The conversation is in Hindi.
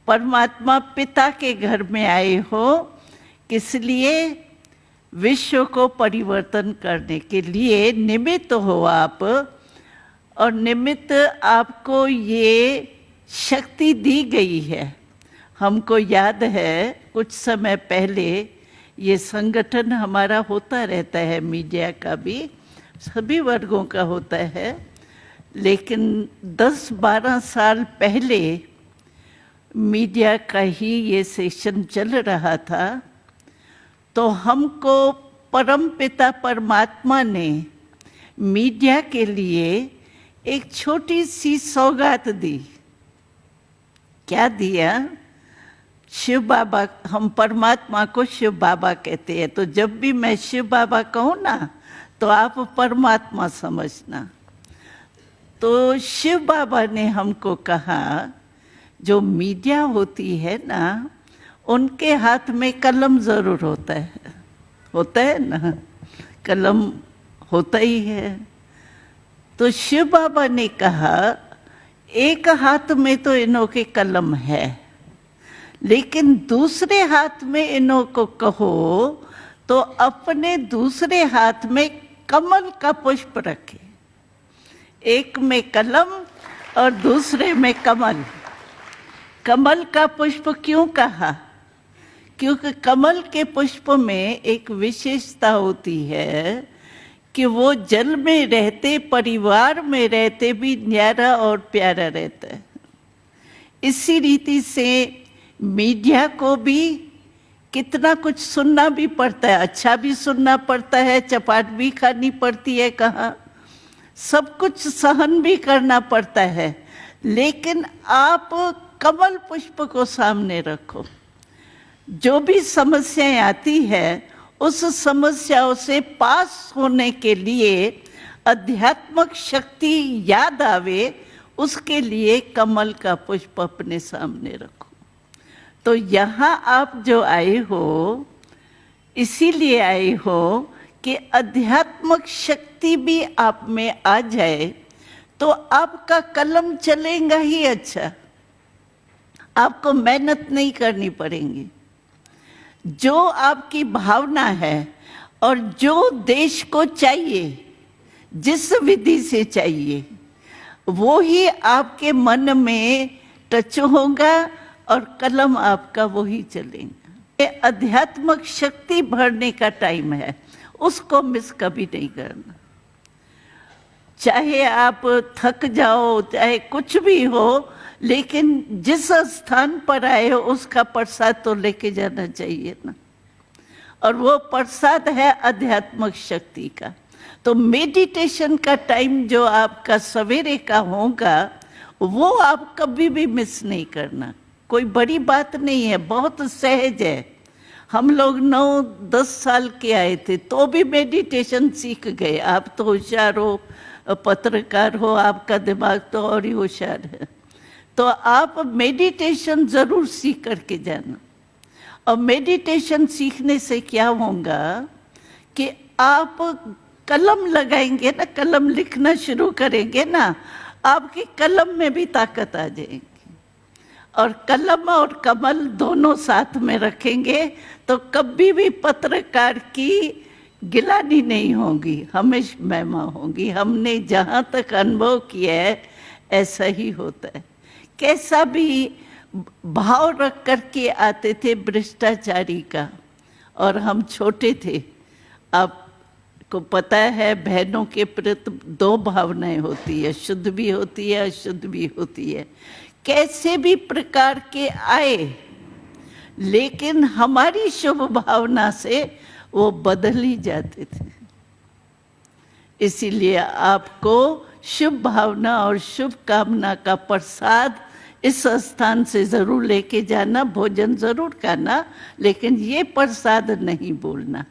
परमात्मा पिता के घर में आए हो, किस लिए? विश्व को परिवर्तन करने के लिए निमित्त हो आप। और निमित्त आपको ये शक्ति दी गई है। हमको याद है कुछ समय पहले ये संगठन हमारा होता रहता है, मीडिया का भी, सभी वर्गों का होता है, लेकिन 10-12 साल पहले मीडिया का ही ये सेशन चल रहा था। तो हमको परमपिता परमात्मा ने मीडिया के लिए एक छोटी सी सौगात दी। क्या दिया? शिव बाबा, हम परमात्मा को शिव बाबा कहते हैं, तो जब भी मैं शिव बाबा कहूँ ना तो आप परमात्मा समझना। तो शिव बाबा ने हमको कहा, जो मीडिया होती है ना, उनके हाथ में कलम जरूर होता है ना, कलम होता ही है। तो शिव बाबा ने कहा, एक हाथ में तो इन्हों के कलम है, लेकिन दूसरे हाथ में इन्हों को कहो तो अपने दूसरे हाथ में कमल का पुष्प रखे। एक में कलम और दूसरे में कमल। कमल का पुष्प क्यों कहा? क्योंकि कमल के पुष्प में एक विशेषता होती है कि वो जल में रहते, परिवार में रहते भी न्यारा और प्यारा रहता है। इसी रीति से मीडिया को भी कितना कुछ सुनना भी पड़ता है, अच्छा भी सुनना पड़ता है, चपाट भी खानी पड़ती है, कहाँ सब कुछ सहन भी करना पड़ता है, लेकिन आप कमल पुष्प को सामने रखो। जो भी समस्याएं आती है, उस समस्याओं से पास होने के लिए आध्यात्मिक शक्ति याद आवे, उसके लिए कमल का पुष्प अपने सामने रखो। तो यहाँ आप जो आए हो, इसीलिए आए हो कि आध्यात्मिक शक्ति भी आप में आ जाए, तो आपका कलम चलेगा ही अच्छा, आपको मेहनत नहीं करनी पड़ेगी। जो आपकी भावना है और जो देश को चाहिए, जिस विधि से चाहिए, वो ही आपके मन में टच होगा और कलम आपका वही चलेगा। ये आध्यात्मिक शक्ति भरने का टाइम है, उसको मिस कभी नहीं करना। चाहे आप थक जाओ, चाहे कुछ भी हो, लेकिन जिस स्थान पर आए हो उसका प्रसाद तो लेके जाना चाहिए ना। और वो प्रसाद है आध्यात्मिक शक्ति का। तो मेडिटेशन का टाइम जो आपका सवेरे का होगा, वो आप कभी भी मिस नहीं करना। कोई बड़ी बात नहीं है, बहुत सहज है। हम लोग 9-10 साल के आए थे तो भी मेडिटेशन सीख गए। आप तो होशियार हो, पत्रकार हो, आपका दिमाग तो और ही होशियार है। तो आप मेडिटेशन जरूर सीख करके जाना। और मेडिटेशन सीखने से क्या होगा कि आप कलम लगाएंगे ना, कलम लिखना शुरू करेंगे ना, आपकी कलम में भी ताकत आ जाएगी। और कलम और कमल दोनों साथ में रखेंगे तो कभी भी पत्रकार की गिलानी नहीं होगी, हमेशा महिमा होगी। हमने जहाँ तक अनुभव किया है ऐसा ही होता है। कैसा भी भाव रख करके आते थे भ्रष्टाचारी का, और हम छोटे थे। आपको पता है बहनों के प्रति 2 भावनाएं होती है, शुद्ध भी होती है, अशुद्ध भी होती है। कैसे भी प्रकार के आए, लेकिन हमारी शुभ भावना से वो बदल ही जाते थे। इसीलिए आपको शुभ भावना और शुभ कामना का प्रसाद इस स्थान से जरूर लेके जाना। भोजन जरूर खाना, लेकिन ये प्रसाद नहीं बोलना।